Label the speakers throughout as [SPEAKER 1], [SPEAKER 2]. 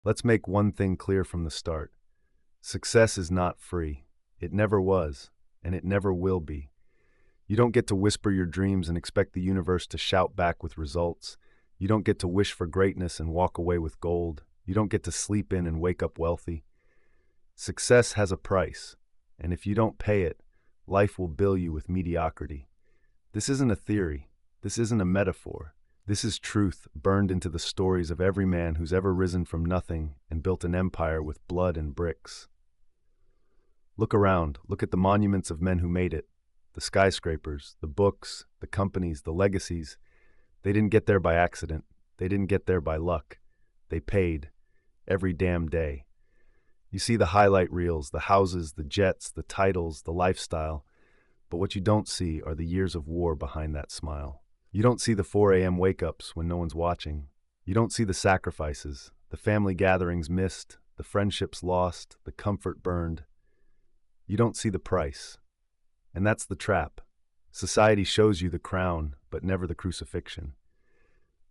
[SPEAKER 1] Let's make one thing clear from the start. Success is not free. It never was, and it never will be. You don't get to whisper your dreams and expect the universe to shout back with results. You don't get to wish for greatness and walk away with gold. You don't get to sleep in and wake up wealthy. Success has a price, and if you don't pay it, life will bill you with mediocrity. This isn't a theory. This isn't a metaphor. This is truth burned into the stories of every man who's ever risen from nothing and built an empire with blood and bricks. Look around. Look at the monuments of men who made it. The skyscrapers, the books, the companies, the legacies. They didn't get there by accident. They didn't get there by luck. They paid. Every damn day. You see the highlight reels, the houses, the jets, the titles, the lifestyle. But what you don't see are the years of war behind that smile. You don't see the 4 a.m. wake-ups when no one's watching. You don't see the sacrifices, the family gatherings missed, the friendships lost, the comfort burned. You don't see the price. And that's the trap. Society shows you the crown, but never the crucifixion.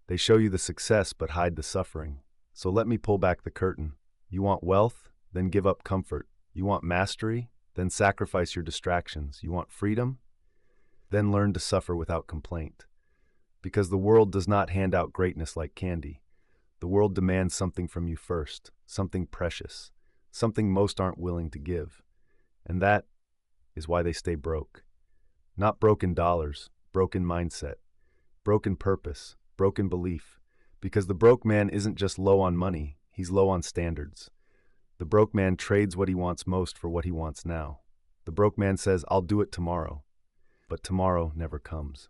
[SPEAKER 1] They show you the success, but hide the suffering. So let me pull back the curtain. You want wealth? Then give up comfort. You want mastery? Then sacrifice your distractions. You want freedom? Then learn to suffer without complaint. Because the world does not hand out greatness like candy. The world demands something from you first, something precious, something most aren't willing to give. And that is why they stay broke. Not broken dollars, broken mindset, broken purpose, broken belief. Because the broke man isn't just low on money, he's low on standards. The broke man trades what he wants most for what he wants now. The broke man says, I'll do it tomorrow. But tomorrow never comes.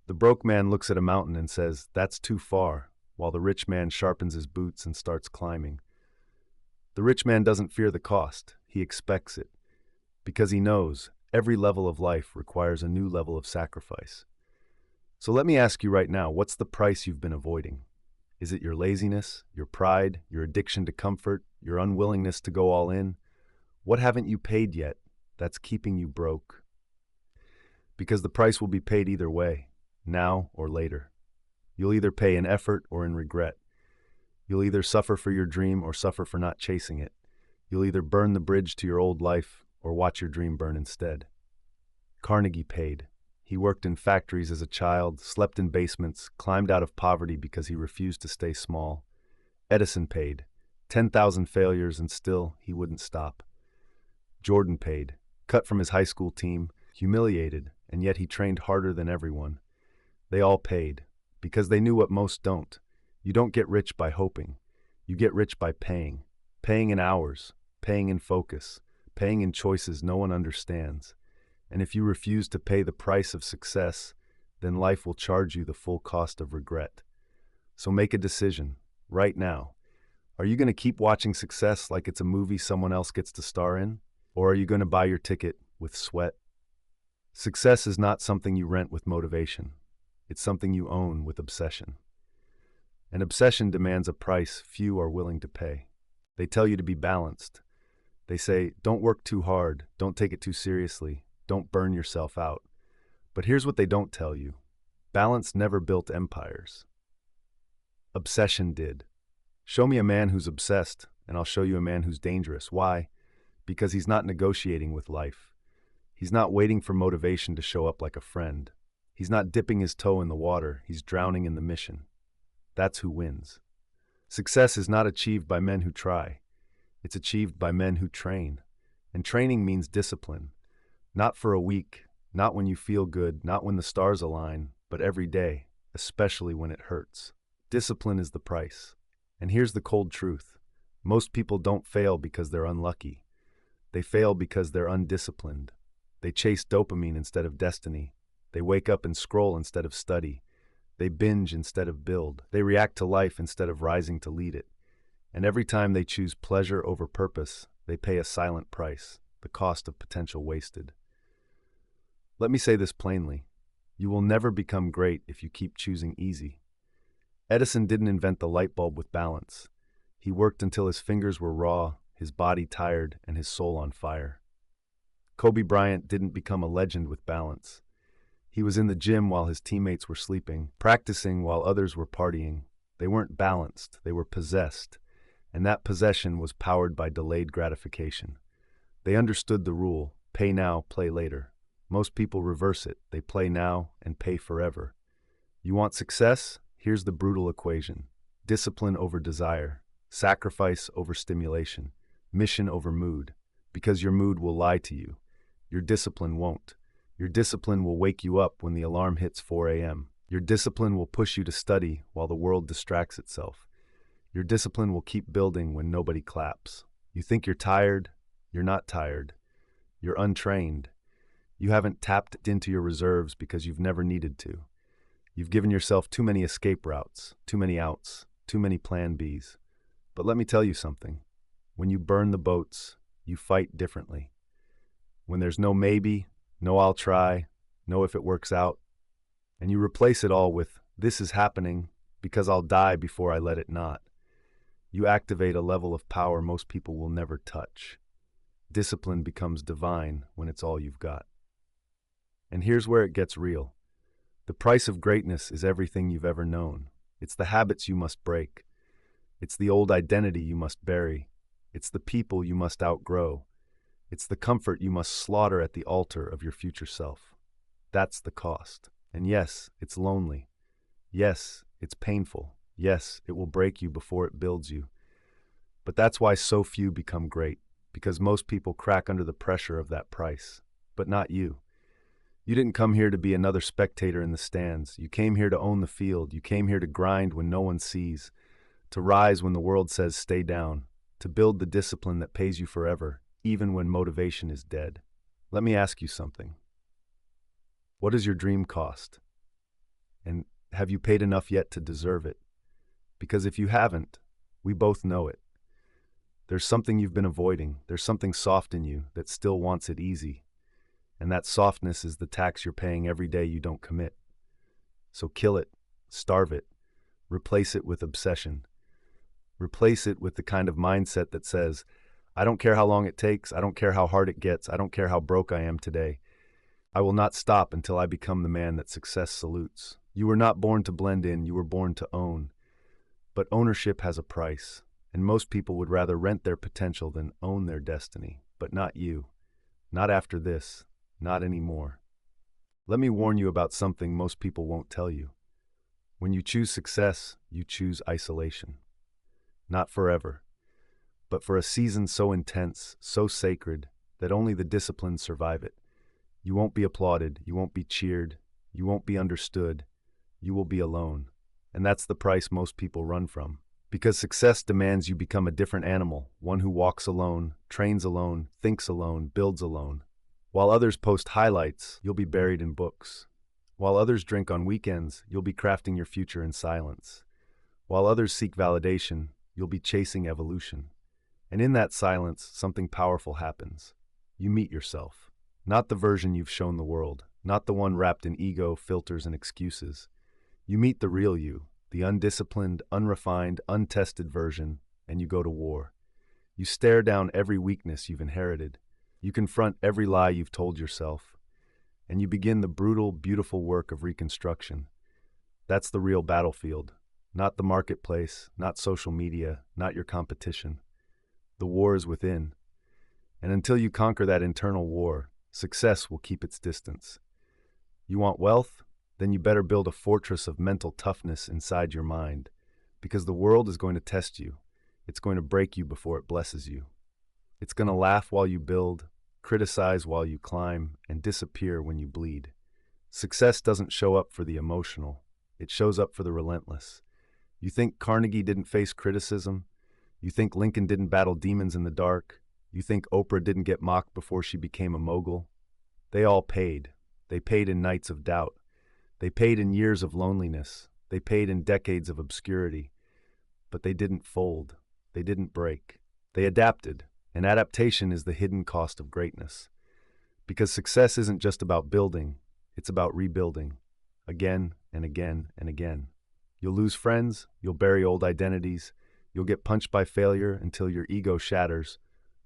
[SPEAKER 1] The broke man looks at a mountain and says, that's too far, while the rich man sharpens his boots and starts climbing. The rich man doesn't fear the cost, he expects it, because he knows every level of life requires a new level of sacrifice. So let me ask you right now, what's the price you've been avoiding? Is it your laziness, your pride, your addiction to comfort, your unwillingness to go all in? What haven't you paid yet that's keeping you broke? Because the price will be paid either way, now or later. You'll either pay in effort or in regret. You'll either suffer for your dream or suffer for not chasing it. You'll either burn the bridge to your old life or watch your dream burn instead. Carnegie paid. He worked in factories as a child, slept in basements, climbed out of poverty because he refused to stay small. Edison paid. 10,000 failures and still he wouldn't stop. Jordan paid. Cut from his high school team, humiliated, and yet he trained harder than everyone. They all paid, because they knew what most don't. You don't get rich by hoping. You get rich by paying. Paying in hours, paying in focus, paying in choices no one understands. And if you refuse to pay the price of success, then life will charge you the full cost of regret. So make a decision, right now. Are you going to keep watching success like it's a movie someone else gets to star in? Or are you going to buy your ticket with sweat? Success is not something you rent with motivation. It's something you own with obsession. And obsession demands a price few are willing to pay. They tell you to be balanced. They say, don't work too hard, don't take it too seriously, don't burn yourself out. But here's what they don't tell you. Balance never built empires. Obsession did. Show me a man who's obsessed, and I'll show you a man who's dangerous. Why? Because he's not negotiating with life. He's not waiting for motivation to show up like a friend. He's not dipping his toe in the water, he's drowning in the mission. That's who wins. Success is not achieved by men who try. It's achieved by men who train. And training means discipline. Not for a week, not when you feel good, not when the stars align, but every day, especially when it hurts. Discipline is the price. And here's the cold truth. Most people don't fail because they're unlucky. They fail because they're undisciplined. They chase dopamine instead of destiny. They wake up and scroll instead of study. They binge instead of build. They react to life instead of rising to lead it. And every time they choose pleasure over purpose, they pay a silent price, the cost of potential wasted. Let me say this plainly. You will never become great if you keep choosing easy. Edison didn't invent the light bulb with balance. He worked until his fingers were raw, his body tired, and his soul on fire. Kobe Bryant didn't become a legend with balance. He was in the gym while his teammates were sleeping, practicing while others were partying. They weren't balanced, they were possessed. And that possession was powered by delayed gratification. They understood the rule, pay now, play later. Most people reverse it. They play now and pay forever. You want success? Here's the brutal equation. Discipline over desire, sacrifice over stimulation, mission over mood. Because your mood will lie to you. Your discipline won't. Your discipline will wake you up when the alarm hits 4 a.m. Your discipline will push you to study while the world distracts itself. Your discipline will keep building when nobody claps. You think you're tired? You're not tired. You're untrained. You haven't tapped into your reserves because you've never needed to. You've given yourself too many escape routes, too many outs, too many plan Bs. But let me tell you something. When you burn the boats, you fight differently. When there's no maybe, no I'll try, no if it works out, and you replace it all with this is happening because I'll die before I let it not, you activate a level of power most people will never touch. Discipline becomes divine when it's all you've got. And here's where it gets real. The price of greatness is everything you've ever known. It's the habits you must break. It's the old identity you must bury. It's the people you must outgrow. It's the comfort you must slaughter at the altar of your future self. That's the cost. And yes, it's lonely. Yes, it's painful. Yes, it will break you before it builds you. But that's why so few become great, because most people crack under the pressure of that price. But not you. You didn't come here to be another spectator in the stands. You came here to own the field. You came here to grind when no one sees, to rise when the world says stay down, to build the discipline that pays you forever, even when motivation is dead. Let me ask you something. What does your dream cost? And have you paid enough yet to deserve it? Because if you haven't, we both know it. There's something you've been avoiding. There's something soft in you that still wants it easy. And that softness is the tax you're paying every day you don't commit. So kill it, starve it, replace it with obsession. Replace it with the kind of mindset that says, I don't care how long it takes, I don't care how hard it gets, I don't care how broke I am today. I will not stop until I become the man that success salutes. You were not born to blend in, you were born to own. But ownership has a price, and most people would rather rent their potential than own their destiny. But not you. Not after this. Not anymore. Let me warn you about something most people won't tell you. When you choose success, you choose isolation. Not forever, but for a season so intense, so sacred, that only the disciplined survive it. You won't be applauded, you won't be cheered, you won't be understood, you will be alone. And that's the price most people run from. Because success demands you become a different animal, one who walks alone, trains alone, thinks alone, builds alone. While others post highlights, you'll be buried in books. While others drink on weekends, you'll be crafting your future in silence. While others seek validation, you'll be chasing evolution. And in that silence, something powerful happens. You meet yourself. Not the version you've shown the world, not the one wrapped in ego, filters, and excuses. You meet the real you, the undisciplined, unrefined, untested version, and you go to war. You stare down every weakness you've inherited. You confront every lie you've told yourself, and you begin the brutal, beautiful work of reconstruction. That's the real battlefield, not the marketplace, not social media, not your competition. The war is within, and until you conquer that internal war, success will keep its distance. You want wealth? Then you better build a fortress of mental toughness inside your mind, because the world is going to test you. It's going to break you before it blesses you. It's going to laugh while you build, criticize while you climb, and disappear when you bleed. Success doesn't show up for the emotional. It shows up for the relentless. You think Carnegie didn't face criticism? You think Lincoln didn't battle demons in the dark? You think Oprah didn't get mocked before she became a mogul? They all paid. They paid in nights of doubt. They paid in years of loneliness. They paid in decades of obscurity. But they didn't fold. They didn't break. They adapted. And adaptation is the hidden cost of greatness. Because success isn't just about building, it's about rebuilding. Again and again and again. You'll lose friends, you'll bury old identities, you'll get punched by failure until your ego shatters,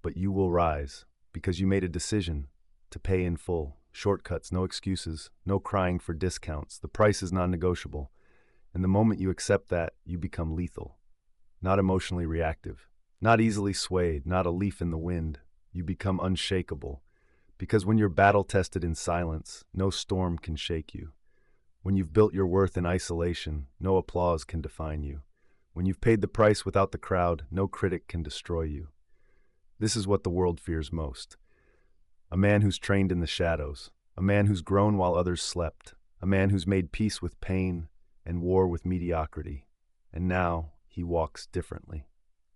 [SPEAKER 1] but you will rise, because you made a decision to pay in full. Shortcuts, no excuses, no crying for discounts. The price is non-negotiable. And the moment you accept that, you become lethal. Not emotionally reactive. Not easily swayed, not a leaf in the wind. You become unshakable. Because when you're battle-tested in silence, no storm can shake you. When you've built your worth in isolation, no applause can define you. When you've paid the price without the crowd, no critic can destroy you. This is what the world fears most. A man who's trained in the shadows, a man who's grown while others slept, a man who's made peace with pain and war with mediocrity. And now he walks differently.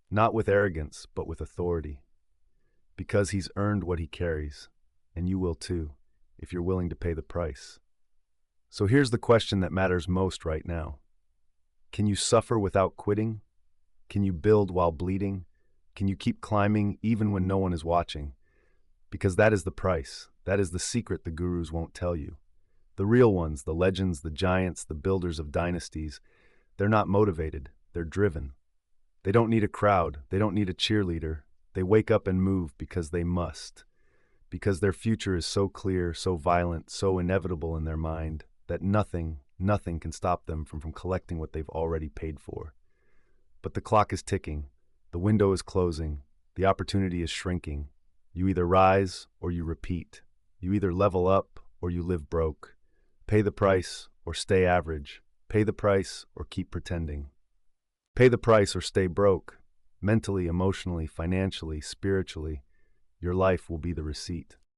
[SPEAKER 1] Not with arrogance, but with authority. Because he's earned what he carries, and you will too, if you're willing to pay the price. So here's the question that matters most right now. Can you suffer without quitting? Can you build while bleeding? Can you keep climbing even when no one is watching? Because that is the price. That is the secret the gurus won't tell you. The real ones, the legends, the giants, the builders of dynasties, they're not motivated, they're driven. They don't need a crowd, they don't need a cheerleader. They wake up and move because they must. Because their future is so clear, so violent, so inevitable in their mind, that nothing can stop them from collecting what they've already paid for. But the clock is ticking, the window is closing, the opportunity is shrinking. You either rise or you repeat. You either level up or you live broke. Pay the price or stay average. Pay the price or keep pretending. Pay the price or stay broke. Mentally, emotionally, financially, spiritually, your life will be the receipt.